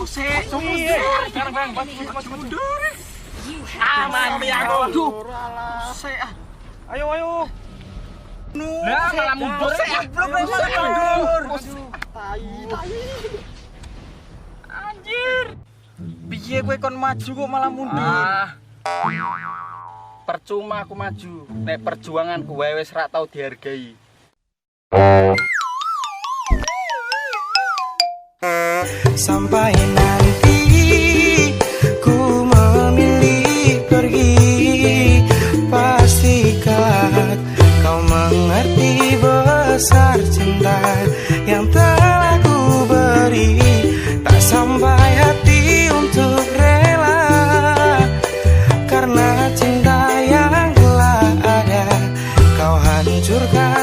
Sekarang bang, maju mundur. Mati aku. Ayo. Lah malah mundur. Anjir. Piye kowe kon maju kok malah mundur? Percuma aku maju. Nek perjuanganku wae wis ra tau dihargai. Sampai nanti ku memilih pergi, pastikan kau mengerti besar cinta yang telah ku beri. Tak sampai hati untuk rela, karena cinta yang telah ada kau hancurkan.